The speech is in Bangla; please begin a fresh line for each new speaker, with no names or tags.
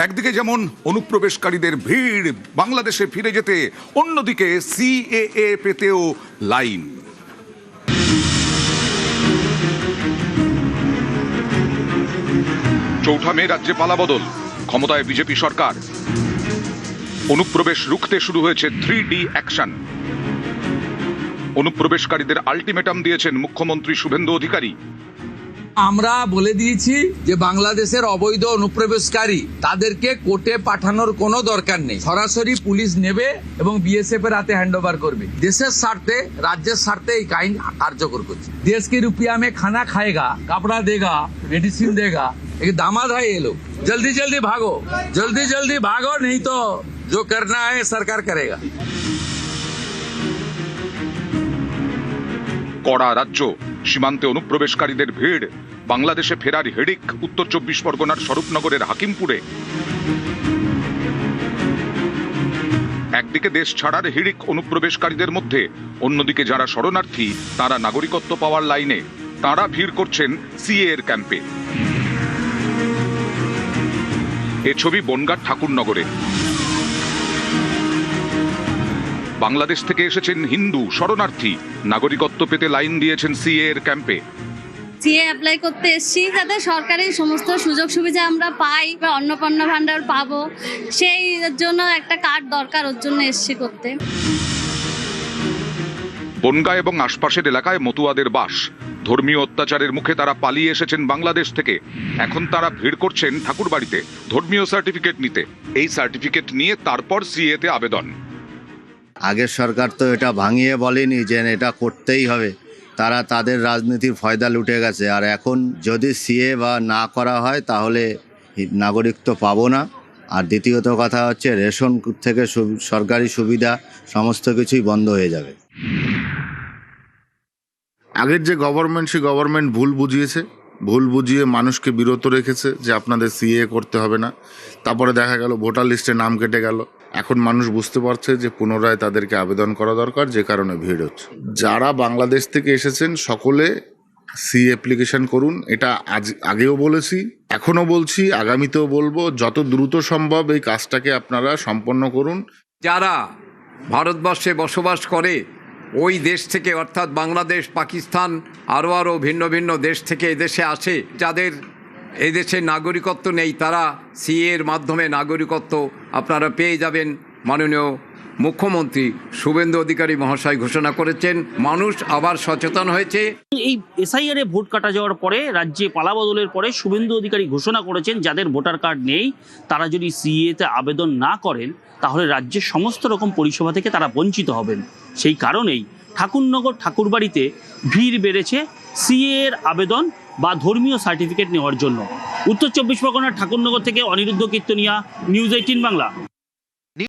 একদিকে যেমন অনুপ্রবেশকারীদের ভিড় বাংলাদেশে ফিরে যেতে, অন্যদিকে সিএএ পেতেও লাইন। চৌঠা মে রাজ্যে পালাবদল, ক্ষমতায় বিজেপি সরকার। অনুপ্রবেশ রুখতে শুরু হয়েছে 3D অ্যাকশন। অনুপ্রবেশকারীদের আলটিমেটাম দিয়েছেন মুখ্যমন্ত্রী শুভেন্দু অধিকারী।
আমরা বলে দিয়েছি যে বাংলাদেশের অবৈধ অনুপ্রবেশকারী তাদেরকে কোর্টে পাঠানোর কোনো দরকার নেই, সরাসরি পুলিশ নেবে এবং বিএসএফ এর হাতে হ্যান্ডওভার করবে। দেশের স্বার্থে, রাজ্যের স্বার্থে এই আইন কার্যকর করছে। देश के रुपया में खाना खाएगा, कपड़ा देगा, मेडिसिन देगा, एक दामाद है ये लोग। जल्दी जल्दी भागो, जल्दी जल्दी भागो, नहीं तो जो करना है सरकार करेगा।
কড়া রাজ্য, সীমান্তে অনুপ্রবেশকারীদের ভিড়, বাংলাদেশে ফেরার হিড়িক উত্তর 24 পরগনার স্বরূপনগরের হাকিমপুরে। একদিকে দেশ ছাড়ার হিড়িক অনুপ্রবেশকারীদের মধ্যে, অন্যদিকে যারা শরণার্থী তারা নাগরিকত্ব পাওয়ার লাইনে, তারা ভিড় করছেন সিএ এর ক্যাম্পে। এ ছবি বনগাঁর ঠাকুরনগরে। বাংলাদেশ থেকে এসেছেন হিন্দু শরণার্থী, নাগরিকত্ব পেতে লাইন দিয়েছেন সিএ এর ক্যাম্পে।
সিএ অ্যাপ্লাই করতে এসেছি যাতে সরকারি সমস্ত সুযোগ সুবিধা আমরা পাই বা অন্নপূর্ণ ভাণ্ডার পাবো, সেই জন্য একটা কার্ড দরকার, ওর জন্য এসেছি করতে।
বনগাঁ এবং আশপাশের এলাকায় মতুয়াদের বাস। ধর্মীয় অত্যাচারের মুখে তারা পালিয়ে এসেছেন বাংলাদেশ থেকে। এখন তারা ভিড় করছেন ঠাকুরবাড়িতে ধর্মীয় সার্টিফিকেট নিতে। এই সার্টিফিকেট নিয়ে তারপর সিএ তে আবেদন।
আগের সরকার তো এটা ভাঙিয়ে বলেনি যে এটা করতেই হবে, তারা তাদের রাজনীতির ফয়দা লুটে গেছে। আর এখন যদি সিএ বা না করা হয় তাহলে নাগরিকত্ব পাবো না। আর দ্বিতীয়ত কথা হচ্ছে রেশন থেকে সরকারি সুবিধা সমস্ত কিছুই বন্ধ হয়ে যাবে।
আগের যে গভর্নমেন্ট, সেই গভর্নমেন্ট ভুল বুঝিয়ে মানুষকে বিরত রেখেছে যে আপনাদের সিএ করতে হবে না। তারপরে দেখা গেল ভোটার লিস্টে নাম কেটে গেল। এখন মানুষ বুঝতে পারছে যে পুনরায় তাদেরকে আবেদন করা দরকার, যে কারণে ভিড় হচ্ছে। যারা বাংলাদেশ থেকে এসেছেন সকলে সি অ্যাপ্লিকেশন করুন। এটা আগেও বলেছি, এখনও বলছি, আগামীতেও বলবো। যত দ্রুত সম্ভব এই কাজটাকে আপনারা সম্পন্ন করুন।
যারা ভারতবর্ষে বসবাস করে ওই দেশ থেকে, অর্থাৎ বাংলাদেশ, পাকিস্তান, আরও ভিন্ন ভিন্ন দেশ থেকে এদেশে আসে, যাদের এদেশে নাগরিকত্ব নেই, তারা সিএ এর মাধ্যমে নাগরিকত্ব আপনারা পেয়ে যাবেন। মাননীয় মুখ্যমন্ত্রী শুভেন্দু অধিকারী মহাশয় ঘোষণা করেছেন। মানুষ আবার সচেতন হয়েছে।
এই এসআইআর এ ভোট কাটা যাওয়ার পরে, রাজ্যে পালাবদলের পরে শুভেন্দু অধিকারী ঘোষণা করেছেন যাদের ভোটার কার্ড নেই তারা যদি সিএ তে আবেদন না করেন তাহলে রাজ্যের সমস্ত রকম পরিষেবা থেকে তারা বঞ্চিত হবেন। সেই কারণেই ঠাকুরনগর ঠাকুরবাড়িতে ভিড় বেড়েছে সিএ এর আবেদন বা ধর্মীয় সার্টিফিকেট নেওয়ার জন্য। উত্তর 24 পরগনার ঠাকুরনগর থেকে অনিরুদ্ধ কীর্তনিয়া, নিউজ 18 বাংলা।